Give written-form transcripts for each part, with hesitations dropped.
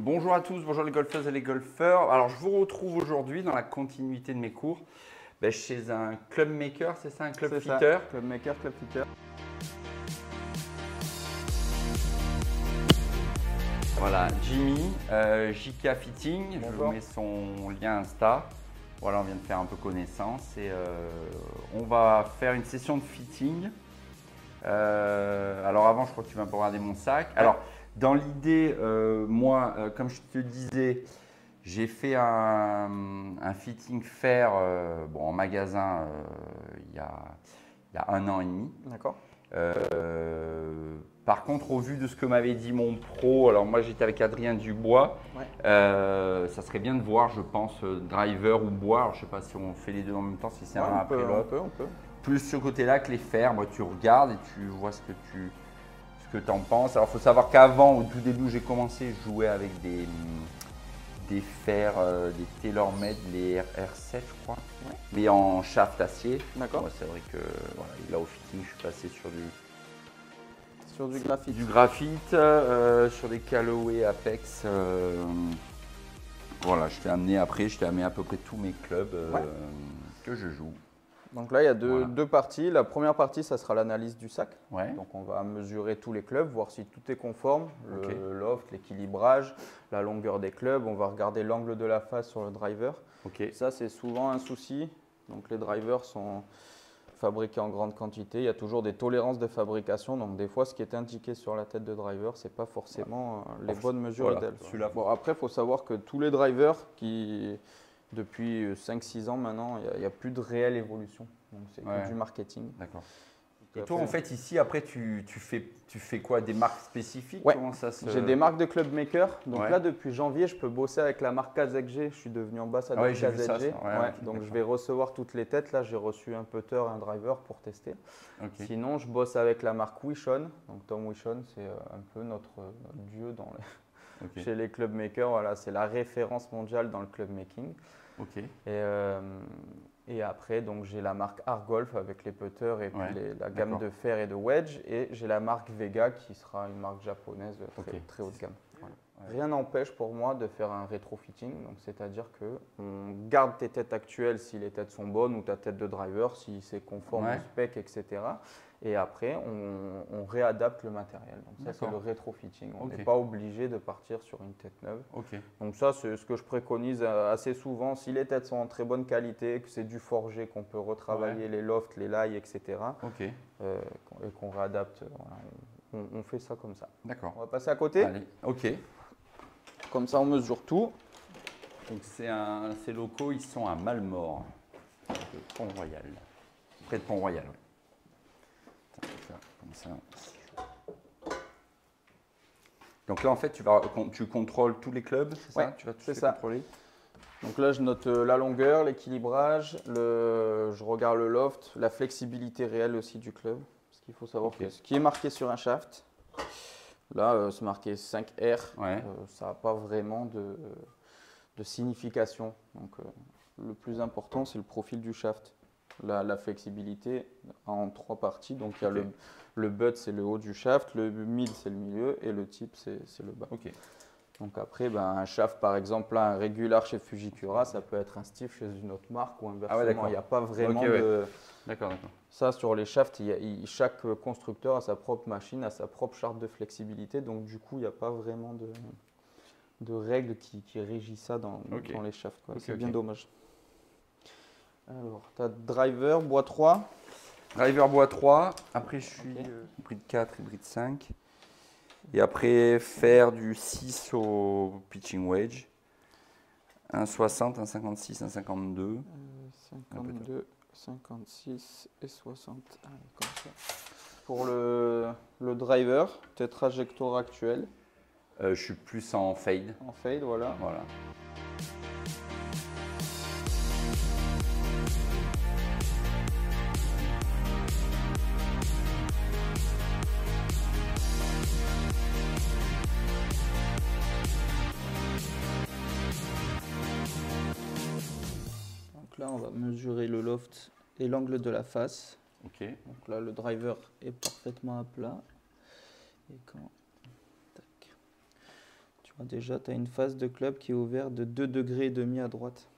Bonjour à tous, bonjour les golfeuses et les golfeurs. Alors je vous retrouve aujourd'hui dans la continuité de mes cours chez un club maker, c'est ça, un club fitter? Club maker, club fitter. Voilà, Jimmy, JK Fitting, Bonjour. je vous mets son lien Insta. Voilà, on vient de faire un peu connaissance et on va faire une session de fitting. Alors avant, je crois que tu vas me regarder mon sac. Alors, dans l'idée, moi, comme je te disais, j'ai fait un fitting fer en magasin il y a 1 an et demi. D'accord. Par contre, au vu de ce que m'avait dit mon pro, alors moi j'étais avec Adrien Dubois, ça serait bien de voir, je pense, driver ou bois. Alors, je ne sais pas si on fait les deux en même temps, si c'est un après l'autre. On peut. Plus ce côté-là que les fers, moi, tu regardes et tu vois ce que tu en penses. Alors, il faut savoir qu'avant, au tout début où j'ai commencé, je jouais avec des fers, des TaylorMade, les R7, je crois, mais en shaft acier. D'accord. C'est vrai que voilà, là, au fitting, je suis passé sur du graphite. Du graphite, sur des Callaway Apex. Voilà, je t'ai amené à peu près tous mes clubs que je joue. Donc là, il y a deux parties. La première partie, ça sera l'analyse du sac. Ouais. Donc on va mesurer tous les clubs, voir si tout est conforme, le loft, l'équilibrage, la longueur des clubs. On va regarder l'angle de la face sur le driver. Ça, c'est souvent un souci. Donc les drivers sont fabriqués en grande quantité. Il y a toujours des tolérances de fabrication. Donc des fois, ce qui est indiqué sur la tête de driver, ce n'est pas forcément les bonnes mesures idéales. Bon, après, il faut savoir que tous les drivers qui… Depuis 5-6 ans maintenant, il n'y a plus de réelle évolution. Donc c'est que du marketing. D'accord. Et toi, en fait, ici, après, tu fais quoi? Des marques spécifiques? Comment ça se… J'ai des marques de club maker. Donc là, depuis janvier, je peux bosser avec la marque KZG. Je suis devenu ambassadeur KZG. Donc je vais recevoir toutes les têtes. Là, j'ai reçu un putter et un driver pour tester. Sinon, je bosse avec la marque Wishon. Donc Tom Wishon, c'est un peu notre dieu dans chez les club makers. Voilà, c'est la référence mondiale dans le club making. Et après, donc j'ai la marque Argolf avec les putters et puis la gamme de fer et de wedge. Et j'ai la marque Vega qui sera une marque japonaise très haut de gamme. Voilà. Rien n'empêche pour moi de faire un rétrofitting. C'est-à-dire qu'on garde tes têtes actuelles si les têtes sont bonnes ou ta tête de driver si c'est conforme au spec, etc. Et après, on réadapte le matériel. Donc ça, c'est le rétrofitting. On n'est pas obligé de partir sur une tête neuve. Donc ça, c'est ce que je préconise assez souvent. Si les têtes sont en très bonne qualité, que c'est du forgé, qu'on peut retravailler les lofts, les lailles, etc. Et qu'on réadapte, voilà, on fait ça comme ça. D'accord. On va passer à côté. Allez. Comme ça, on mesure tout. Donc ces locaux, ils sont à Malmort, Pont-Royal. Près de Pont-Royal, comme ça. Donc là, en fait, tu contrôles tous les clubs, c'est ça? Tu vas tous les contrôler? Donc là, je note la longueur, l'équilibrage, je regarde le loft, la flexibilité réelle aussi du club. Parce qu'il faut savoir que ce qui est marqué sur un shaft, là, c'est marqué 5R, ça n'a pas vraiment de signification. Donc le plus important, c'est le profil du shaft. La flexibilité en 3 parties. Donc il y a le butt, c'est le haut du shaft, le mid, c'est le milieu et le tip, c'est le bas. Donc après, un shaft, par exemple, là, un régular chez Fujikura, ça peut être un stiff chez une autre marque ou inversement. Il n'y a pas vraiment de… D'accord. Ça, sur les shafts, chaque constructeur a sa propre machine, a sa propre charte de flexibilité. Donc du coup, il n'y a pas vraiment de règles qui régissent ça dans les shafts. C'est bien dommage. Alors, tu as driver, bois 3. Driver bois 3. Après, je suis hybride 4, hybride 5. Et après, faire du 6 au pitching wedge. 1,60, 1,56, 1,52. 52, 56 et 60. Allez, comme ça. Pour le driver, tes trajectoires actuelles. Je suis plus en fade. En fade, voilà. Là, on va mesurer le loft et l'angle de la face. Donc là, le driver est parfaitement à plat. Et quand Déjà, tu as une face de club qui est ouverte de 2,5 degrés à droite.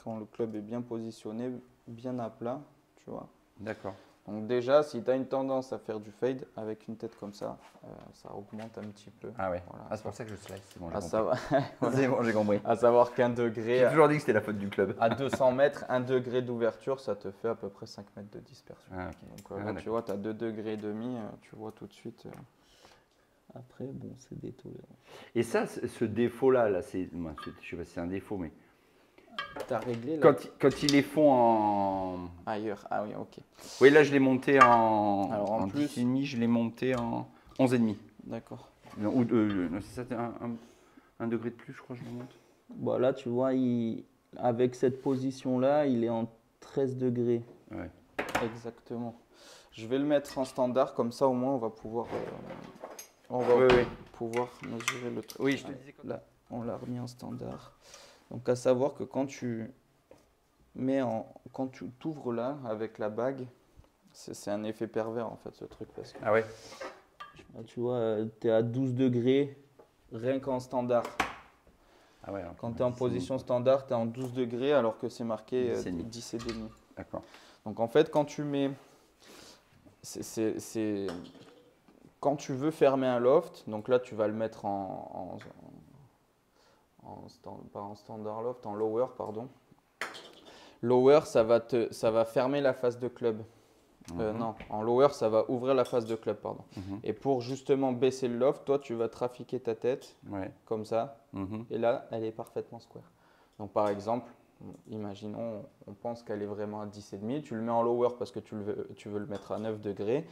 Quand le club est bien positionné, bien à plat, tu vois. D'accord. Donc déjà, si tu as une tendance à faire du fade avec une tête comme ça augmente un petit peu. Ah ouais, Voilà, c'est pour ça que je slice, c'est bon, j'ai compris. savoir, C'est bon, j'ai compris. à savoir qu'un degré, J'ai toujours dit que c'était la faute du club. à 200 mètres, 1 degré d'ouverture, ça te fait à peu près 5 mètres de dispersion. Ah, ok. Donc là, tu vois, tu as 2,5 degrés, tu vois tout de suite. Après, bon, c'est des tolérants. Et ça, ce défaut-là, je sais pas si c'est un défaut, mais tu as réglé là. Quand ils les font en… Ailleurs, ah oui, ok. Oui, là, je l'ai monté en… Alors en plus… 10,5, je l'ai monté en 11,5. D'accord. Non, c'est ça, un degré de plus, je crois, je le monte. Bon, là, tu vois, avec cette position-là, il est en 13 degrés. Ouais. Exactement. Je vais le mettre en standard, comme ça, au moins, on va pouvoir… pouvoir mesurer le truc. Oui, je te disais quoi. Là, on l'a remis en standard. Donc, à savoir que quand tu t'ouvres là avec la bague, c'est un effet pervers en fait ce truc. Parce que, ah ouais. Là, tu vois, tu es à 12 degrés rien qu'en standard. Ah ouais, quand tu es en position standard, tu es en 12 degrés alors que c'est marqué 10,5. D'accord. Donc en fait, quand tu mets… Quand tu veux fermer un loft, donc là tu vas le mettre pas en standard loft, en lower, pardon. Lower, ça va fermer la face de club. Non, en lower, ça va ouvrir la face de club, pardon. Et pour justement baisser le loft, toi, tu vas trafiquer ta tête, comme ça. Et là, elle est parfaitement square. Donc par exemple, imaginons, on pense qu'elle est vraiment à 10,5. Tu le mets en lower parce que tu veux le mettre à 9 degrés.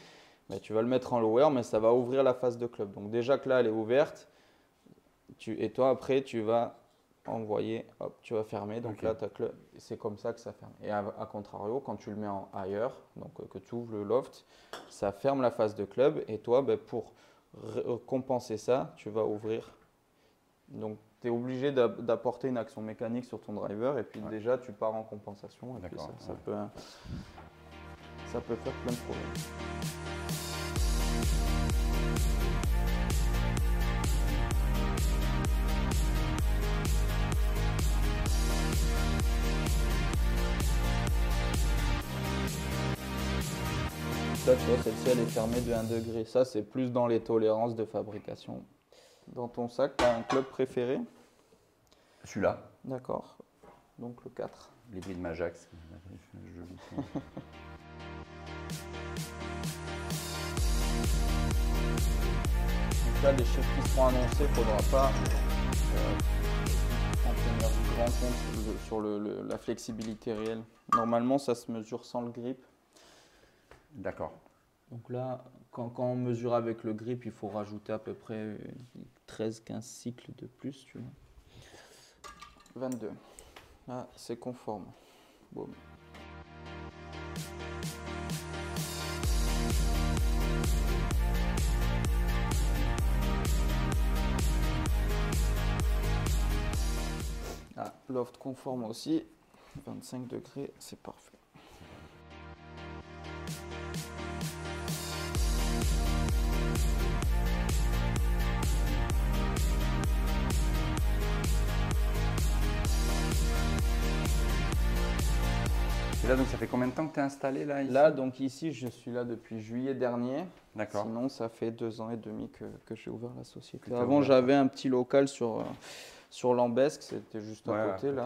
Mais tu vas le mettre en lower, mais ça va ouvrir la face de club. Donc déjà que là, elle est ouverte. Et toi, après, tu vas envoyer, hop, tu vas fermer. Donc là, c'est comme ça que ça ferme. Et à contrario, quand tu le mets en higher, donc que tu ouvres le loft, ça ferme la face de club. Et toi, pour compenser ça, tu vas ouvrir. Donc, tu es obligé d'apporter une action mécanique sur ton driver. Et puis déjà, tu pars en compensation. Et puis ça peut faire plein de problèmes. Ça, tu vois, celle-ci, elle est fermée de 1 degré. Ça, c'est plus dans les tolérances de fabrication. Dans ton sac, tu as un club préféré? Celui-là. D'accord. Donc le 4. Les bris de Majax. Donc là, les chiffres qui seront annoncés, il ne faudra pas en tenir grand compte sur la flexibilité réelle. Normalement, ça se mesure sans le grip. D'accord. Donc là, quand on mesure avec le grip, il faut rajouter à peu près 13-15 cycles de plus, tu vois. 22. Là, c'est conforme. Boum. Ah, loft conforme aussi. 25 degrés, c'est parfait. Et là, donc, ça fait combien de temps que tu es installé là ici? Là, donc ici, je suis là depuis juillet dernier. D'accord. Sinon, ça fait 2 ans et demi que j'ai ouvert la société. Avant, j'avais un petit local sur Lambesc, c'était juste à côté là.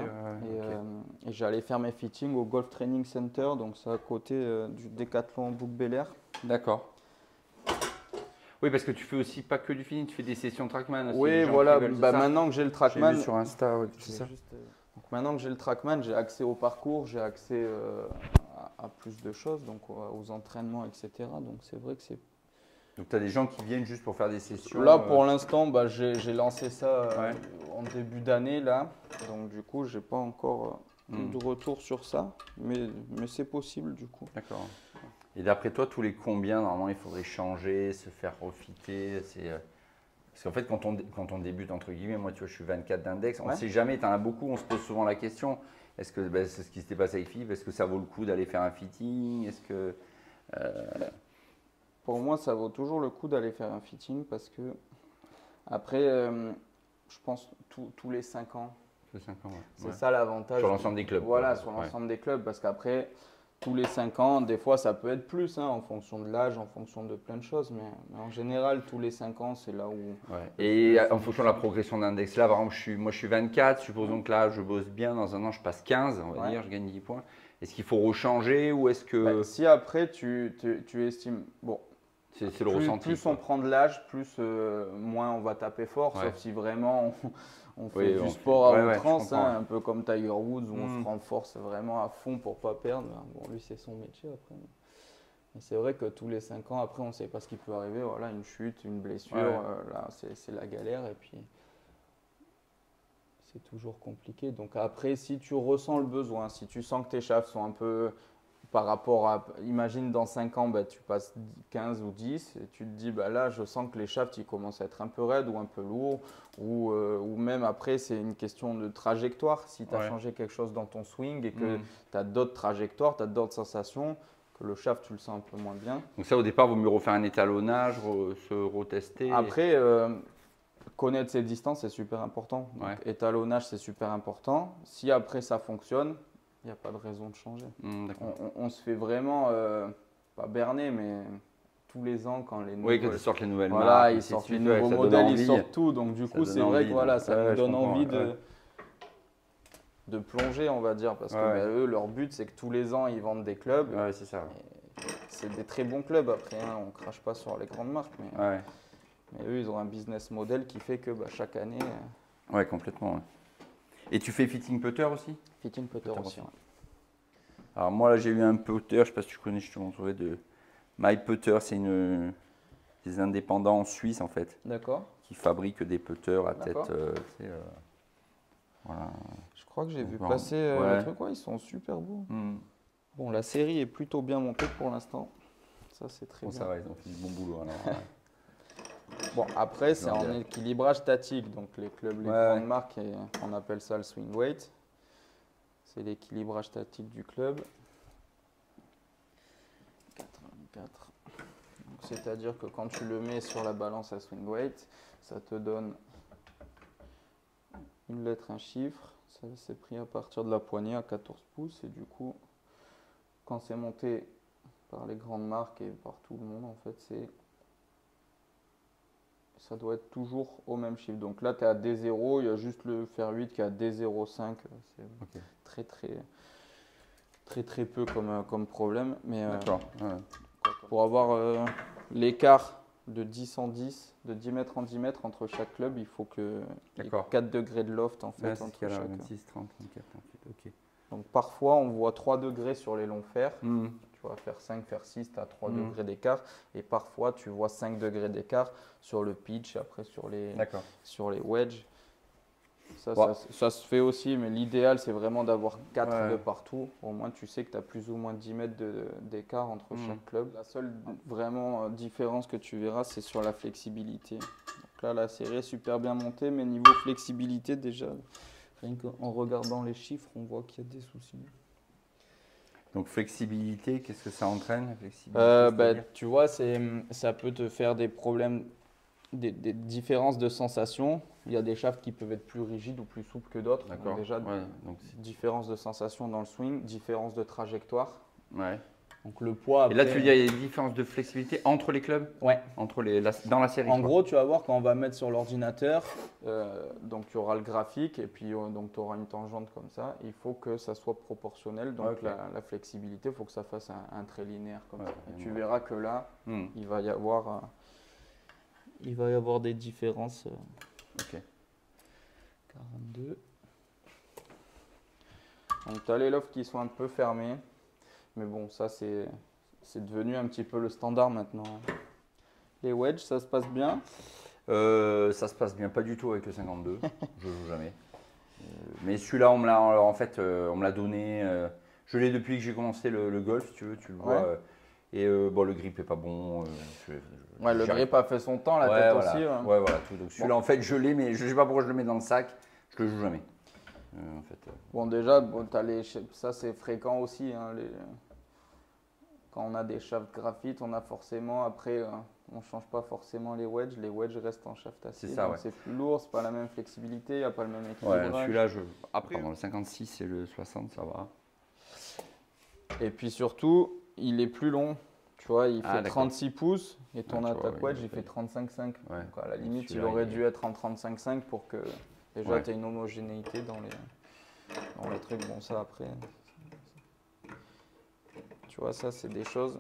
Et j'allais faire mes fittings au Golf Training Center, donc c'est à côté du Decathlon Bouc Bel-Air. D'accord. Oui, parce que tu fais aussi pas que du fitting, tu fais des sessions Trackman aussi. Oui, voilà. Maintenant que j'ai le Trackman, j'ai vu sur Insta, c'est ça. Donc maintenant que j'ai le Trackman, j'ai accès au parcours, j'ai accès à plus de choses, donc aux entraînements, etc. Donc c'est vrai que c'est… Donc tu as des gens qui viennent juste pour faire des sessions? Là, pour l'instant, j'ai lancé ça en début d'année, là. Donc du coup, j'ai pas encore de retour sur ça, mais c'est possible du coup. D'accord. Et d'après toi, tous les combien, normalement, il faudrait changer, se faire refitter? Parce qu'en fait, quand on débute, entre guillemets, moi, tu vois, je suis 24 d'index, on ne sait jamais, tu en as beaucoup, on se pose souvent la question, est-ce que, c'est ce qui s'était passé avec Philippe, est-ce que ça vaut le coup d'aller faire un fitting? Est-ce que… Pour moi, ça vaut toujours le coup d'aller faire un fitting parce que Après, je pense tous les 5 ans. Tous les 5 ans, ouais. C'est ça l'avantage. Sur l'ensemble des clubs. Voilà, sur l'ensemble des clubs. Parce qu'après, tous les 5 ans, des fois, ça peut être plus, hein, en fonction de l'âge, en fonction de plein de choses. Mais en général, tous les 5 ans, c'est là où… Ouais. Et en fonction de la progression d'index, là, par exemple, moi je suis 24, supposons que là, je bosse bien, dans un an, je passe 15, on va dire, je gagne 10 points. Est-ce qu'il faut rechanger ou est-ce que… Si après, tu estimes… Bon, c'est le ressenti. Plus on prend de l'âge, plus moins on va taper fort, sauf si vraiment on fait du sport à outrance, hein, un peu comme Tiger Woods où on se renforce vraiment à fond pour pas perdre. Bon, lui, c'est son métier après. Mais c'est vrai que tous les 5 ans, après, on ne sait pas ce qui peut arriver. Voilà, une chute, une blessure, là, c'est la galère. Et puis, c'est toujours compliqué. Donc après, si tu ressens le besoin, si tu sens que tes shafts sont un peu… Par rapport à, imagine dans 5 ans, tu passes 15 ou 10 et tu te dis, là, je sens que les shafts ils commencent à être un peu raides ou un peu lourds. Ou même après, c'est une question de trajectoire. Si tu as changé quelque chose dans ton swing et que tu as d'autres trajectoires, tu as d'autres sensations, que le shaft, tu le sens un peu moins bien. Donc ça, au départ, il vaut mieux refaire un étalonnage, se retester. Après, connaître ses distances, c'est super important. Donc, étalonnage, c'est super important. Si après, ça fonctionne, il n'y a pas de raison de changer. On se fait vraiment, pas berner, mais tous les ans, quand les quand ils sortent les nouvelles marques. Voilà, ils sortent les nouveaux modèles, ils sortent tout. Donc du coup, c'est vrai que ça nous donne envie de plonger, on va dire. Parce que eux, leur but, c'est que tous les ans, ils vendent des clubs. Ouais, c'est ça. C'est des très bons clubs après, hein. On ne crache pas sur les grandes marques. Mais eux, ils ont un business model qui fait que chaque année… Ouais, complètement. Et tu fais fitting putter aussi? Fitting putter aussi. Alors moi là j'ai eu un putter, je ne sais pas si tu connais, je te montrerai de My Putter, c'est des indépendants suisses en fait. D'accord. Qui fabriquent des putters à tête. Voilà. Je crois que j'ai vu passer le truc, ils sont super beaux. Bon, la série est plutôt bien montée pour l'instant. Ça c'est très bien. Ça va, ils ont fait du bon boulot alors. Bon, après, c'est en équilibrage statique. Donc, les clubs, les grandes marques, on appelle ça le swing weight. C'est l'équilibrage statique du club. 84. C'est-à-dire que quand tu le mets sur la balance à swing weight, ça te donne une lettre, un chiffre. Ça, c'est pris à partir de la poignée à 14 pouces. Et du coup, quand c'est monté par les grandes marques et par tout le monde, en fait, ça doit être toujours au même chiffre. Donc là, tu es à D0, il y a juste le fer 8 qui est à D05. C'est très peu comme problème. Mais pour avoir l'écart de 10 en 10, de 10 mètres en 10 mètres entre chaque club, il faut qu'il y ait 4 degrés de loft en fait, entre chaque. 26, 30, 34, 38, Donc parfois, on voit 3 degrés sur les longs fers. Tu vas faire 5, faire 6, tu as 3 degrés d'écart. Et parfois, tu vois 5 degrés d'écart sur le pitch, après sur les wedges. Ça se fait aussi, mais l'idéal, c'est vraiment d'avoir 4 de partout. Au moins, tu sais que tu as plus ou moins 10 mètres d'écart entre chaque club. La seule vraiment différence que tu verras, c'est sur la flexibilité. Donc là, la série est super bien montée, mais niveau flexibilité, déjà, rien qu'en regardant les chiffres, on voit qu'il y a des soucis. Donc flexibilité, qu'est-ce que ça entraîne tu vois, ça peut te faire des problèmes, des différences de sensations. Il y a des shafts qui peuvent être plus rigides ou plus souples que d'autres. D'accord. Déjà, donc différence de sensations dans le swing, différence de trajectoire. Ouais. Donc le poids. Après, et là, tu veux dire, il y a des différences de flexibilité entre les clubs? Ouais. Dans la série. En gros, tu vas voir quand on va mettre sur l'ordinateur, donc tu auras le graphique et puis donc tu auras une tangente comme ça. Il faut que ça soit proportionnel. Donc la flexibilité, il faut que ça fasse un trait linéaire comme ça. Et tu verras que là, il va y avoir des différences. 42. Donc tu as les lofts qui sont un peu fermés. Mais bon, ça c'est devenu un petit peu le standard maintenant. Les wedges, ça se passe bien? Ça se passe bien, pas du tout avec le 52. Je joue jamais. Mais celui-là, on me l'a donné. Je l'ai depuis que j'ai commencé le golf, si tu veux, tu le vois. Et le grip est pas bon. Le grip a fait son temps, la tête aussi. Voilà, tout. Donc celui-là, en fait, je l'ai, mais je sais pas pourquoi je le mets dans le sac. Je le joue jamais. Bon, déjà, ça c'est fréquent aussi. Quand on a des shafts graphite, on a forcément après on ne change pas forcément les wedges. Les wedges restent en shaft acier. C'est ça, ouais. C'est plus lourd, c'est pas la même flexibilité, il n'y a pas le même Ouais, équilibrage. celui-là, après, dans le 56 et le 60, ça va. Et puis surtout, il est plus long. Tu vois, il fait d'accord. 36 pouces et ton attaque wedge, il fait 35,5. Ouais. Donc à la limite, il aurait dû être en 35,5 pour que déjà tu aies une homogénéité dans les trucs. Bon, ça après. Tu vois, ça, c'est des choses.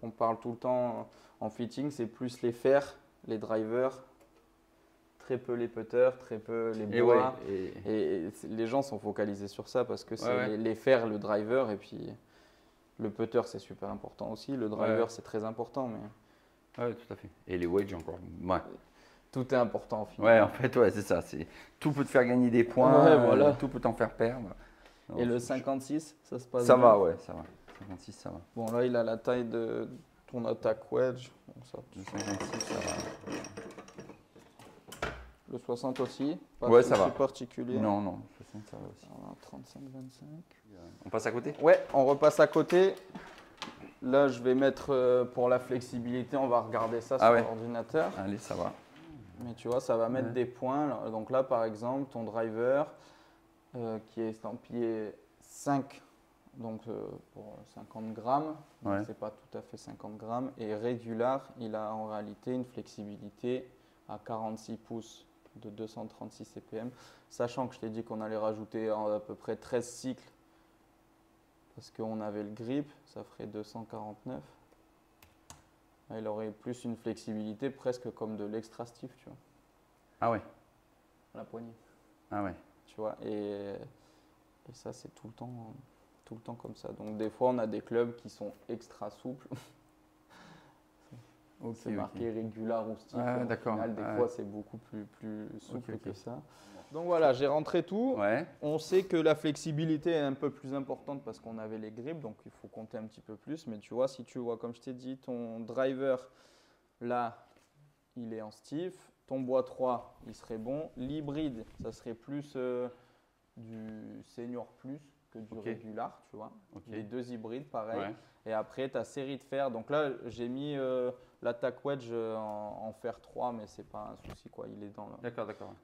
On parle tout le temps en fitting, c'est plus les fers, les drivers, très peu les putters, très peu les bois. Et les gens sont focalisés sur ça parce que c'est les fers, le driver et puis. Le putter, c'est super important aussi. Le driver, c'est très important. Mais... Oui, tout à fait. Et les wedges encore. Ouais. Tout est important au final. Ouais, en fait, c'est ça. Tout peut te faire gagner des points. Voilà. Tout peut t'en faire perdre. Non, et le 56, ça se passe ça bien. Va, ouais, ça va. 56, ça va. Bon, là, il a la taille de ton attaque wedge. Bon, ça, le 56, ça va. Le 60 aussi. Pas ça va. Particulier. Non, 60, ça va aussi. 35-25. On passe à côté? Ouais, on repasse à côté. Là, je vais mettre pour la flexibilité, on va regarder ça sur l'ordinateur. Allez, ça va. Mais tu vois, ça va mettre des points. Donc là, par exemple, ton driver qui est estampillé 5, donc pour 50 grammes. Ouais. C'est pas tout à fait 50 grammes. Et régular, il a en réalité une flexibilité à 46 pouces de 236 CPM. Sachant que je t'ai dit qu'on allait rajouter à peu près 13 cycles parce qu'on avait le grip, ça ferait 249. Il aurait plus une flexibilité presque comme de l'extra stiff, tu vois. Ah ouais. La poignée. Ah ouais. Tu vois, et ça c'est tout le temps comme ça. Donc des fois on a des clubs qui sont extra souples. C'est marqué régular ou stiff. D'accord. Au final, des fois c'est beaucoup plus souple que ça. Donc voilà, j'ai rentré tout. Ouais. On sait que la flexibilité est un peu plus importante parce qu'on avait les grips, donc il faut compter un petit peu plus. Mais tu vois, si tu vois, comme je t'ai dit, ton driver, là, il est en stiff. Ton bois 3, il serait bon. L'hybride, ça serait plus du senior plus que du régular, tu vois. Les deux hybrides, pareil. Ouais. Et après, ta série de fer. Donc là, j'ai mis l'attaque wedge en fer 3, mais c'est pas un souci, quoi. Il est dans la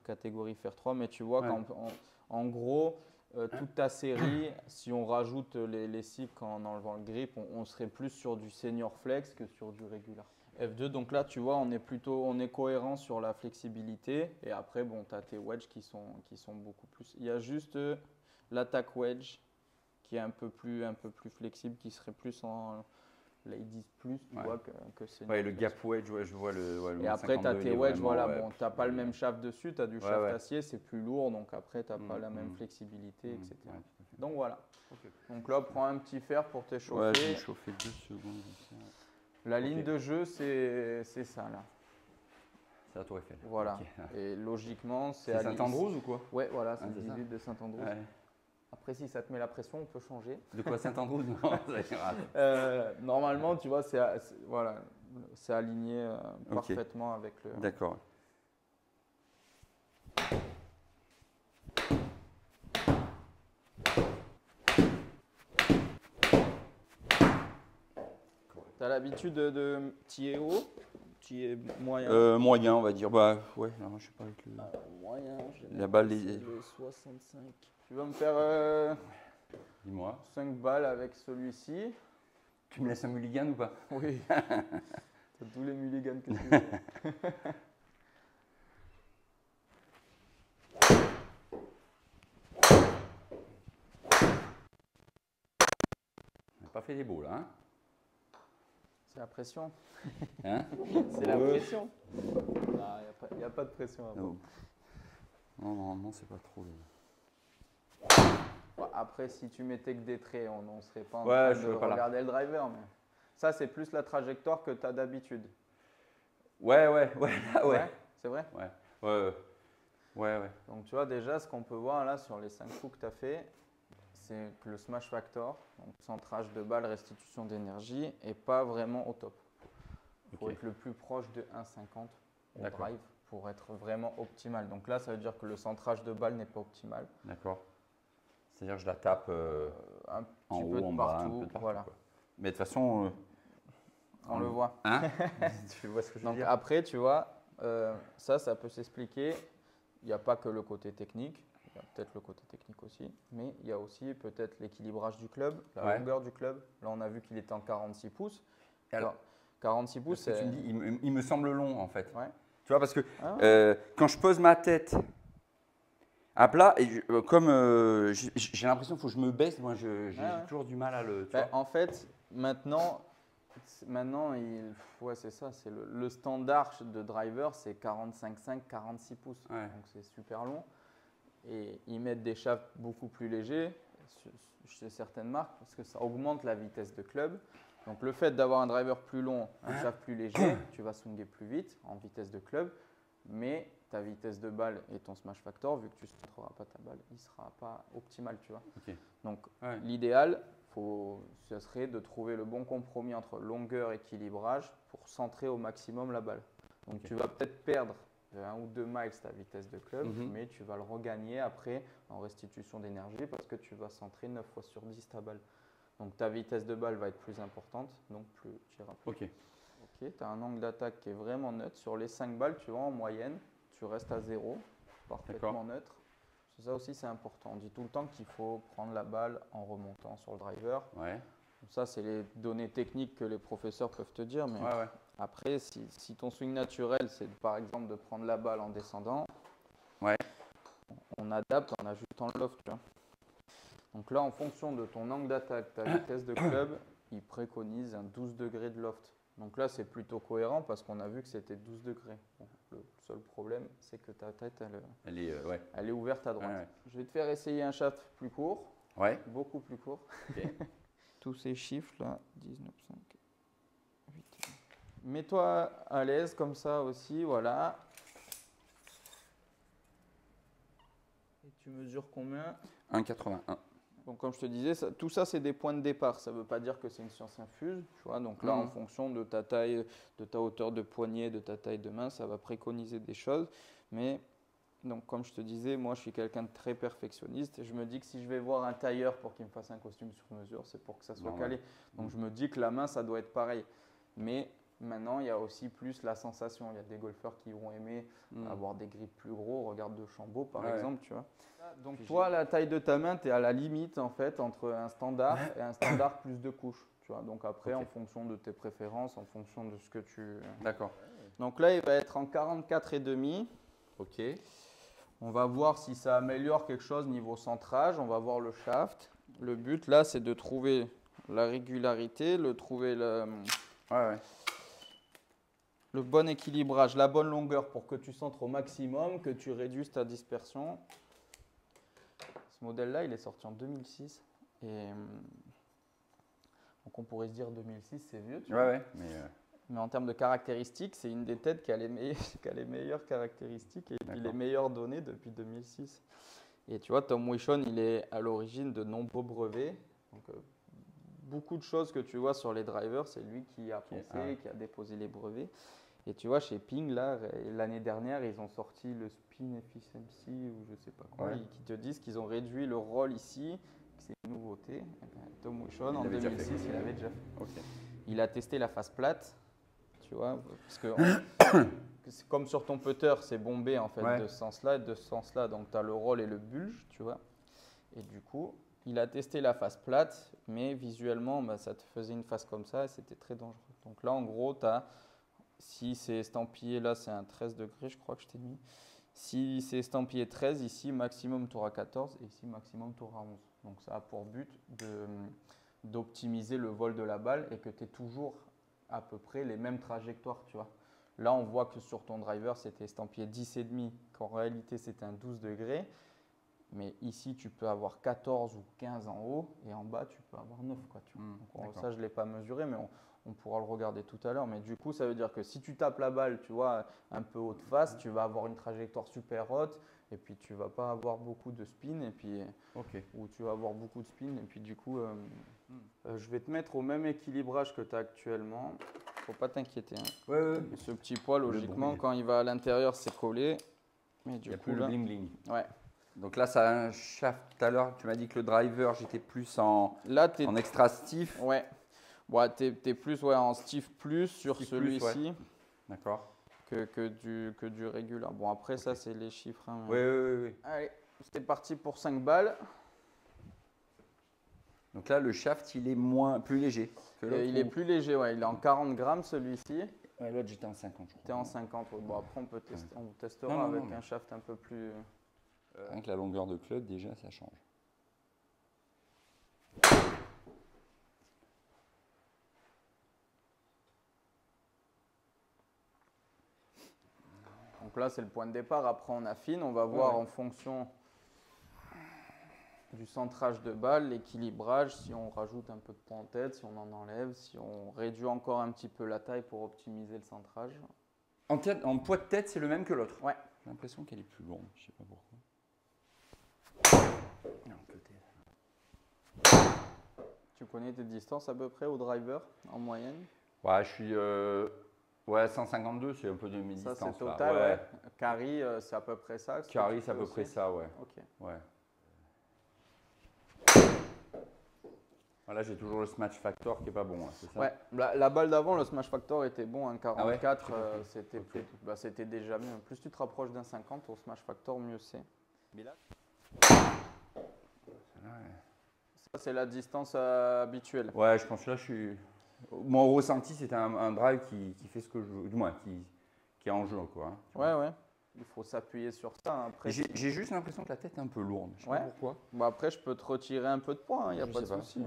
catégorie fer 3. Mais tu vois qu'en gros, toute ta série, si on rajoute les cycles en enlevant le grip, on serait plus sur du senior flex que sur du régular. F2, donc là, tu vois, on est cohérent sur la flexibilité. Et après, bon, tu as tes wedges qui sont beaucoup plus. Il y a juste l'attaque wedge qui est un peu plus flexible, qui serait plus en ladies plus, tu vois, que c'est. Ouais, le gap wedge, je vois le. Et après, tu as tes wedges, bon, tu n'as pas le même shaft dessus, tu as du shaft acier, c'est plus lourd, donc après, tu n'as pas la même flexibilité, etc. Donc voilà. Donc là, prends un petit fer pour t'échauffer. Ouais, je vais chauffer 2 secondes. La ligne de jeu, c'est ça là. C'est la Tour Eiffel. Voilà. Et logiquement, c'est Saint-Andrews ou quoi? Ouais, voilà, c'est 18 de Saint-Andrews. Ouais. Après, si ça te met la pression, on peut changer. De quoi Saint-Andrews? Normalement, tu vois, c'est aligné parfaitement avec le. D'accord. Tu as l'habitude de tirer haut, tirer moyen? Moyen, on va dire. Bah ouais, non, je sais pas avec le. Moyen, la balle est le 65. Tu vas me faire Dis-moi. 5 balles avec celui-ci. Tu me laisses un mulligan ou pas? Oui. Tu as tous les mulligans que tu veux. On n'a pas fait des beaux là, hein? C'est la pression. Hein? C'est la pression. Il n'y a pas de pression. Non, normalement, c'est pas trop. Après, si tu mettais que des traits, on ne serait pas en train de regarder le driver. Mais ça, c'est plus la trajectoire que tu as d'habitude. Ouais. C'est vrai? Ouais. Donc, tu vois, déjà, ce qu'on peut voir là sur les 5 coups que tu as fait, c'est que le smash factor, donc centrage de balle, restitution d'énergie, n'est pas vraiment au top. Il faut être le plus proche de 1,50 au drive pour être vraiment optimal. Donc là, ça veut dire que le centrage de balle n'est pas optimal. D'accord. C'est-à-dire que je la tape un en petit haut, peu de en partout, bas, un peu de partout. Voilà. Mais de toute façon, On le voit. Hein? Tu vois ce que je veux Donc dire? après, tu vois, ça peut s'expliquer. Il n'y a pas que le côté technique, il y a peut-être le côté technique aussi, mais il y a aussi peut-être l'équilibrage du club, la longueur du club. Là, on a vu qu'il était en 46 pouces. Alors, 46 pouces, c'est… Tu me dis, il me semble long en fait. Ouais. Tu vois, parce que quand je pose ma tête à plat, et comme j'ai l'impression qu'il faut que je me baisse, moi j'ai toujours du mal à le… En fait, maintenant ouais, c'est ça, c'est le standard de driver, c'est 45,5, 46 pouces. Ouais. Donc c'est super long. Et ils mettent des shafts beaucoup plus légers chez certaines marques parce que ça augmente la vitesse de club. Donc le fait d'avoir un driver plus long, un shaft plus léger, tu vas swinger plus vite en vitesse de club, mais ta vitesse de balle et ton smash factor, vu que tu ne centreras pas ta balle, il ne sera pas optimal, tu vois. Okay. Donc l'idéal, ce serait de trouver le bon compromis entre longueur et équilibrage pour centrer au maximum la balle. Donc tu vas peut-être perdre 1 ou 2 miles ta vitesse de club, mais tu vas le regagner après en restitution d'énergie parce que tu vas centrer 9 fois sur 10 ta balle. Donc ta vitesse de balle va être plus importante, donc plus tu iras plus. Ok, tu as un angle d'attaque qui est vraiment neutre. Sur les 5 balles, tu vois, en moyenne, tu restes à 0, parfaitement neutre. Ça aussi, c'est important. On dit tout le temps qu'il faut prendre la balle en remontant sur le driver. Ouais. Ça, c'est les données techniques que les professeurs peuvent te dire. Mais après, si ton swing naturel, c'est par exemple de prendre la balle en descendant, on adapte en ajoutant le loft. Tu vois. Donc là, en fonction de ton angle d'attaque, ta vitesse de club, il préconise un 12 degrés de loft. Donc là, c'est plutôt cohérent parce qu'on a vu que c'était 12 degrés. Bon, le seul problème, c'est que ta tête, elle est ouverte à droite. Ouais. Je vais te faire essayer un shaft plus court, beaucoup plus court. Okay. Tous ces chiffres là, 19,5, 8. Mets-toi à l'aise comme ça aussi, voilà. Et tu mesures combien? 1,81. Donc, comme je te disais, tout ça, c'est des points de départ. Ça ne veut pas dire que c'est une science infuse. Tu vois. Donc là, en fonction de ta taille, de ta hauteur de poignet, de ta taille de main, ça va préconiser des choses. Mais donc, comme je te disais, moi, je suis quelqu'un de très perfectionniste. Je me dis que si je vais voir un tailleur pour qu'il me fasse un costume sur mesure, c'est pour que ça soit calé. Donc, je me dis que la main, ça doit être pareil. Mais maintenant, il y a aussi plus la sensation. Il y a des golfeurs qui vont aimer avoir des grips plus gros. Regarde DeChambeau, par exemple, tu vois. Donc toi, la taille de ta main, tu es à la limite en fait entre un standard et un standard plus de couches. Tu vois. Donc après, en fonction de tes préférences, en fonction de ce que tu… D'accord. Donc là, il va être en 44,5. Ok. On va voir si ça améliore quelque chose niveau centrage. On va voir le shaft. Le but là, c'est de trouver la régularité, trouver le bon équilibrage, la bonne longueur pour que tu centres au maximum, que tu réduises ta dispersion. Ce modèle-là, il est sorti en 2006. Et donc on pourrait se dire 2006, c'est vieux. Tu vois. Mais en termes de caractéristiques, c'est une des têtes qui a les meilleures caractéristiques et puis les meilleures données depuis 2006. Et tu vois, Tom Wichon, il est à l'origine de nombreux brevets. Donc, beaucoup de choses que tu vois sur les drivers, c'est lui qui a pensé, qui a déposé les brevets. Et tu vois, chez Ping, l'année dernière, ils ont sorti le Spin Efficiency ou je ne sais pas quoi, qui te disent qu'ils ont réduit le roll ici, que c'est une nouveauté. Tom Wichon, en 2006, il avait déjà fait. Okay. Il a testé la face plate, tu vois, parce que comme sur ton putter, c'est bombé en fait de ce sens-là et de ce sens-là. Donc, tu as le roll et le bulge, tu vois. Et du coup, il a testé la face plate, mais visuellement, ça te faisait une face comme ça et c'était très dangereux. Donc là, en gros, tu as… Si c'est estampillé, là c'est un 13 degrés, je crois que je t'ai mis. Si c'est estampillé 13, ici maximum tu auras 14 et ici maximum tu auras 11. Donc ça a pour but d'optimiser le vol de la balle et que tu aies toujours à peu près les mêmes trajectoires, tu vois. Là on voit que sur ton driver c'était estampillé 10,5, qu'en réalité c'était un 12 degrés. Mais ici tu peux avoir 14 ou 15 en haut et en bas tu peux avoir 9. Quoi, tu vois. Donc, ça je ne l'ai pas mesuré, mais on pourra le regarder tout à l'heure. Mais du coup, ça veut dire que si tu tapes la balle, tu vois, un peu haute face, tu vas avoir une trajectoire super haute et puis tu ne vas pas avoir beaucoup de spin et puis ou tu vas avoir beaucoup de spin et puis du coup, je vais te mettre au même équilibrage que tu as actuellement. Il ne faut pas t'inquiéter. Hein. Ce petit poids, logiquement, quand il va à l'intérieur, c'est collé. Mais du il n'y a coup, plus le bling-bling. Ouais. Donc là, ça a un shaft. Tout à l'heure, tu m'as dit que le driver, j'étais plus en extra stiff. Ouais. Ouais, tu es plus en stiff plus sur celui-ci d'accord. que du régulier. Bon, après, ça, c'est les chiffres. Hein, Oui. Allez, c'est parti pour 5 balles. Donc là, le shaft, il est plus léger que l'autre. Il est plus léger, ouais. Il est en 40 grammes celui-ci. Ouais, l'autre, j'étais en 50, je crois. Tu es en 50. Ouais. Bon, après, on peut tester. On testera Non, avec un shaft un peu plus. Rien que la longueur de club, déjà, ça change. Donc là, c'est le point de départ. Après, on affine. On va voir en fonction du centrage de balle, l'équilibrage, si on rajoute un peu de poids en tête, si on en enlève, si on réduit encore un petit peu la taille pour optimiser le centrage. En poids de tête, c'est le même que l'autre. Ouais. J'ai l'impression qu'elle est plus lourde, je sais pas pourquoi. Non, tu connais tes distances à peu près au driver en moyenne? Ouais, je suis 152, c'est un peu de mes distances. Ça, c'est total, ouais. Carry, c'est à peu près ça. Carry, c'est à peu près ça, ouais. Ok. Ouais. Là, j'ai toujours le smash factor qui est pas bon, hein, c'est ça? Ouais, la balle d'avant, le smash factor était bon, un 44, c'était déjà mieux. Plus tu te rapproches d'un 50 au smash factor, mieux c'est. Mais là, ça, c'est la distance habituelle. Ouais, je pense que là, mon ressenti, c'était un drive qui fait ce que je veux, du moins, qui est en jeu, quoi. Hein, ouais. Il faut s'appuyer sur ça. Après, j'ai juste l'impression que la tête est un peu lourde. Je sais pas pourquoi. Bon, après, je peux te retirer un peu de poids, il n'y a pas de souci.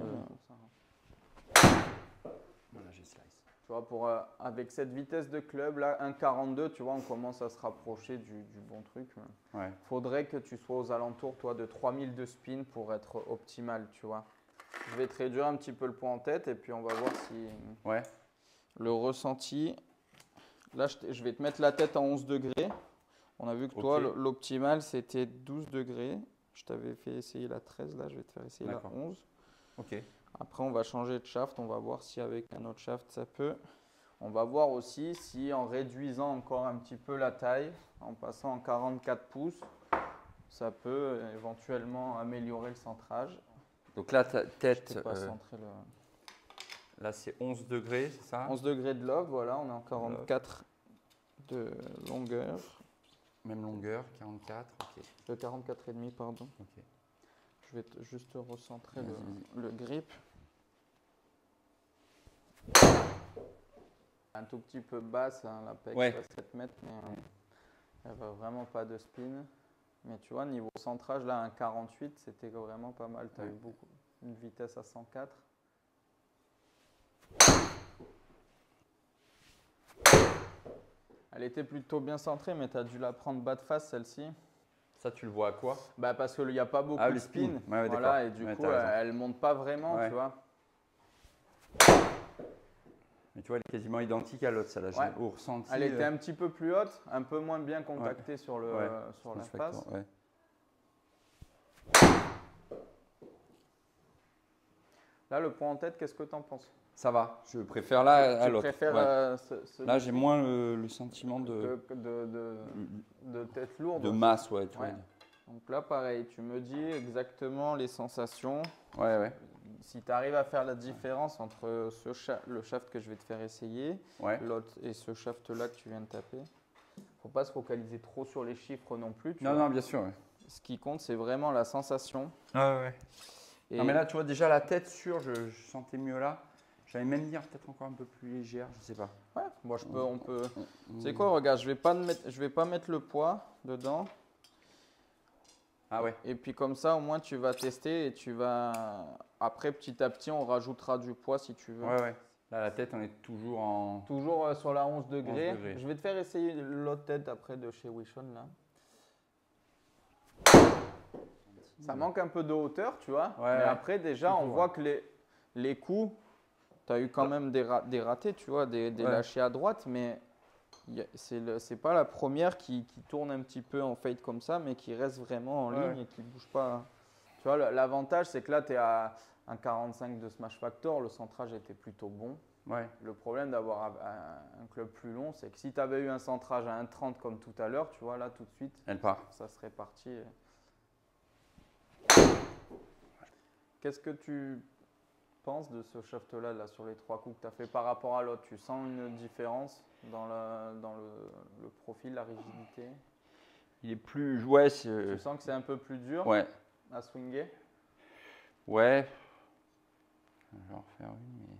Voilà, j'ai slice. Tu vois, avec cette vitesse de club, là, 1,42, tu vois, on commence à se rapprocher du bon truc. Il faudrait que tu sois aux alentours, toi, de 3000 de spin pour être optimal, tu vois. Je vais te réduire un petit peu le poids en tête et puis on va voir si le ressenti. Là, je vais te mettre la tête en 11 degrés. On a vu que toi, l'optimal, c'était 12 degrés. Je t'avais fait essayer la 13, là, je vais te faire essayer la 11. Ok. Après, on va changer de shaft. On va voir si avec un autre shaft, ça peut. On va voir aussi si en réduisant encore un petit peu la taille, en passant en 44 pouces, ça peut éventuellement améliorer le centrage. Donc là, ta tête, là, c'est 11 degrés, c'est ça? 11 degrés de lobe, voilà, on est en 44 de longueur. Même longueur, 44, ok. De 44,5, pardon. Ok. Je vais juste recentrer le grip. Un tout petit peu basse, hein, la PEC, 7 mètres, mais elle va vraiment pas de spin. Mais tu vois, niveau centrage, là, un 48, c'était vraiment pas mal. Tu as eu une vitesse à 104. Elle était plutôt bien centrée, mais tu as dû la prendre bas de face, celle-ci. Ça, tu le vois à quoi? Parce qu'il n'y a pas beaucoup de spin. Voilà, et du coup, elle ne monte pas vraiment, tu vois. Mais tu vois, elle est quasiment identique à l'autre, celle-là. J'ai ressenti. Elle était un petit peu plus haute, un peu moins bien contactée sur la face. Là, le point en tête, qu'est-ce que tu en penses? Ça va, je préfère là à l'autre. Tu préfères là, j'ai moins le sentiment de tête lourde. De masse, tu vois. Donc là, pareil, tu me dis exactement les sensations. Si tu arrives à faire la différence entre le shaft que je vais te faire essayer, l'autre et ce shaft-là que tu viens de taper. Il ne faut pas se focaliser trop sur les chiffres non plus. Non, bien sûr. Ce qui compte, c'est vraiment la sensation. Et non, mais là, tu vois, déjà la tête sûre, je sentais mieux là. J'allais même dire peut-être encore un peu plus légère, je sais pas. Moi, on peut. Tu sais quoi, regarde, je vais pas mettre le poids dedans. Et puis comme ça, au moins, tu vas tester et tu vas. Après, petit à petit, on rajoutera du poids si tu veux. Là, la tête, on est toujours sur la 11 degrés. Je vais te faire essayer l'autre tête après de chez Wishon là. Ça manque un peu de hauteur, tu vois. Mais après, déjà, on voit que les coups, tu as eu quand même des ratés, tu vois, des lâchés à droite, mais c'est pas la première qui tourne un petit peu en fade comme ça, mais qui reste vraiment en ligne et qui bouge pas. Tu vois, l'avantage, c'est que là, tu es à un 45 de smash factor, le centrage était plutôt bon. Le problème d'avoir un club plus long, c'est que si tu avais eu un centrage à 1,30 comme tout à l'heure, tu vois, là, tout de suite, ça serait parti. Qu'est-ce que tu penses de ce shaft-là là, sur les 3 coups que tu as fait par rapport à l'autre? Tu sens une différence dans le profil, la rigidité? Il est plus… Ouais, tu sens que c'est un peu plus dur à swinger? Ouais. Je vais en refaire une, mais…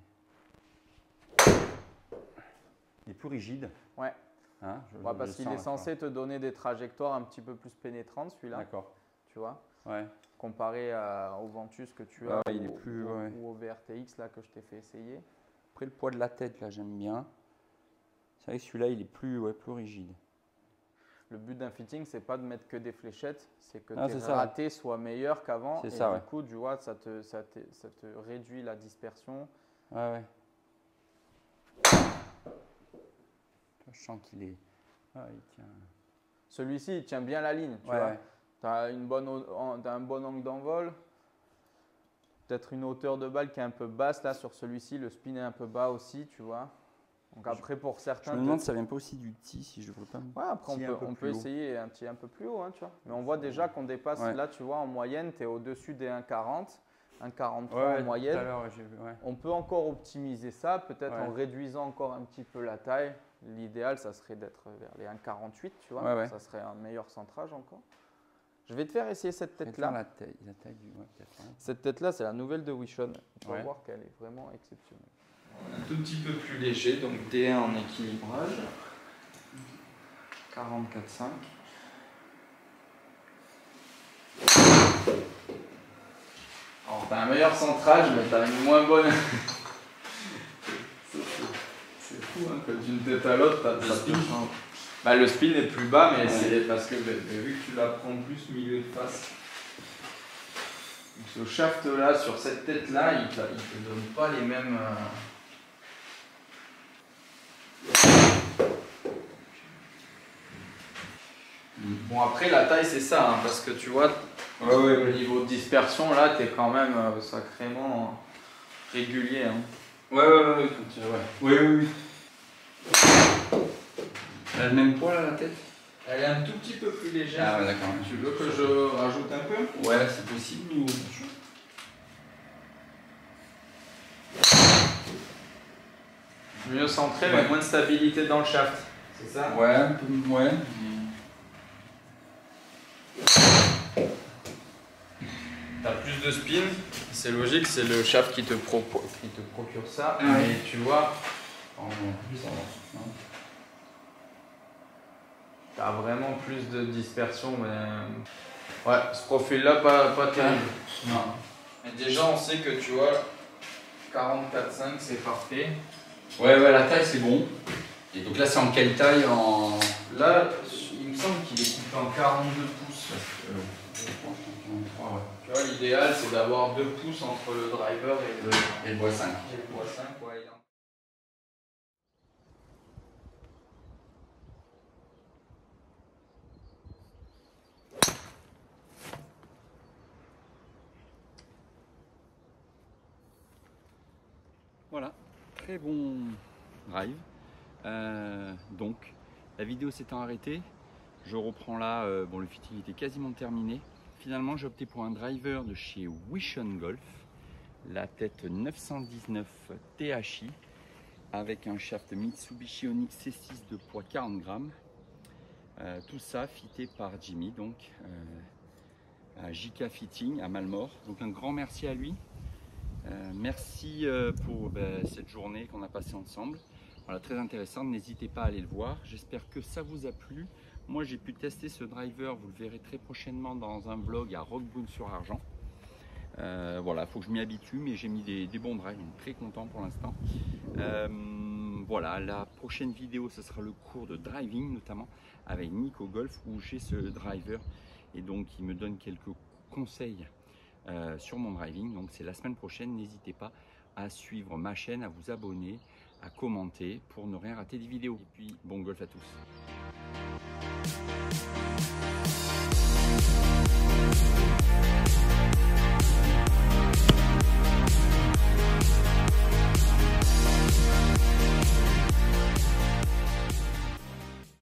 Il est plus rigide. Ouais. Hein, parce qu'il est censé te donner des trajectoires un petit peu plus pénétrantes, celui-là. D'accord. Tu vois? Ouais. Comparé au Ventus que tu as il est plus, ou au VRTX là, que je t'ai fait essayer. Après, le poids de la tête, là, j'aime bien. C'est vrai que celui-là, il est plus rigide. Le but d'un fitting, c'est pas de mettre que des fléchettes, c'est que tes ratés soient meilleurs qu'avant. Et du coup, tu vois, ça te réduit la dispersion. Ouais. Je sens qu'il est… il tient… Celui-ci, il tient bien la ligne, tu vois. Tu as un bon angle d'envol. Peut-être une hauteur de balle qui est un peu basse. Là, sur celui-ci, le spin est un peu bas aussi, tu vois. Donc après, pour certains… Je me demande si ça vient pas aussi du tee, si je ne veux pas… après, on peut essayer un petit un peu plus haut, hein, tu vois. Mais on voit déjà qu'on dépasse… Là, tu vois, en moyenne, tu es au-dessus des 1,40. 1,43 en moyenne. Tout à l'heure, on peut encore optimiser ça, peut-être en réduisant encore un petit peu la taille. L'idéal, ça serait d'être vers les 1,48, tu vois. Ça serait un meilleur centrage encore. Je vais te faire essayer cette tête-là. La taille du… Cette tête-là, c'est la nouvelle de Wishon. Tu vas voir qu'elle est vraiment exceptionnelle. Un tout petit peu plus léger, donc D1 en équilibrage. 44,5. Alors, tu as un meilleur centrage, mais tu as une moins bonne. C'est fou, hein, que d'une tête à l'autre, ça te change. Le spin est plus bas, mais c'est parce que vu que tu la prends plus milieu de face. Donc, ce shaft là, sur cette tête là, il ne te donne pas les mêmes. Bon, après la taille c'est ça, hein, parce que tu vois, au niveau de dispersion là, tu es quand même sacrément régulier. Hein. Oui. Elle a le même poids là, la tête? Elle est un tout petit peu plus légère. Ah ouais, d'accord. Tu veux que je rajoute un peu? Ouais, c'est possible. Mieux centré, mais moins de stabilité dans le shaft. C'est ça? Ouais, un peu, ouais. T'as plus de spin, c'est logique, c'est le shaft qui te procure ça. Mais tu vois, t'as vraiment plus de dispersion. Mais ce profil-là, pas terrible. Non. Mais déjà, on sait que tu vois, 44,5 c'est parfait. Ouais, la taille c'est bon. Et donc là, c'est en quelle taille Là, il me semble qu'il est coupé en 42 pouces. Tu vois, l'idéal c'est d'avoir 2 pouces entre le driver et le bois 5. Voilà, très bon drive. Donc, la vidéo s'étant arrêtée, je reprends là. Le fitting était quasiment terminé. Finalement, j'ai opté pour un driver de chez Wishon Golf, la tête 919 THI, avec un shaft Mitsubishi Onyx C6 de poids 40 grammes. Tout ça fité par Jimmy, donc à JK Fitting à Malmort. Donc un grand merci à lui. Merci pour cette journée qu'on a passée ensemble. Voilà, très intéressante, n'hésitez pas à aller le voir. J'espère que ça vous a plu. Moi j'ai pu tester ce driver, vous le verrez très prochainement dans un vlog à Roquebrune-sur-Argent. Voilà, il faut que je m'y habitue, mais j'ai mis des bons drives, très content pour l'instant. Voilà, la prochaine vidéo ce sera le cours de driving, notamment avec Nico Golf, où j'ai ce driver et donc il me donne quelques conseils sur mon driving. Donc c'est la semaine prochaine, n'hésitez pas à suivre ma chaîne, à vous abonner, à commenter pour ne rien rater des vidéos. Et puis bon golf à tous.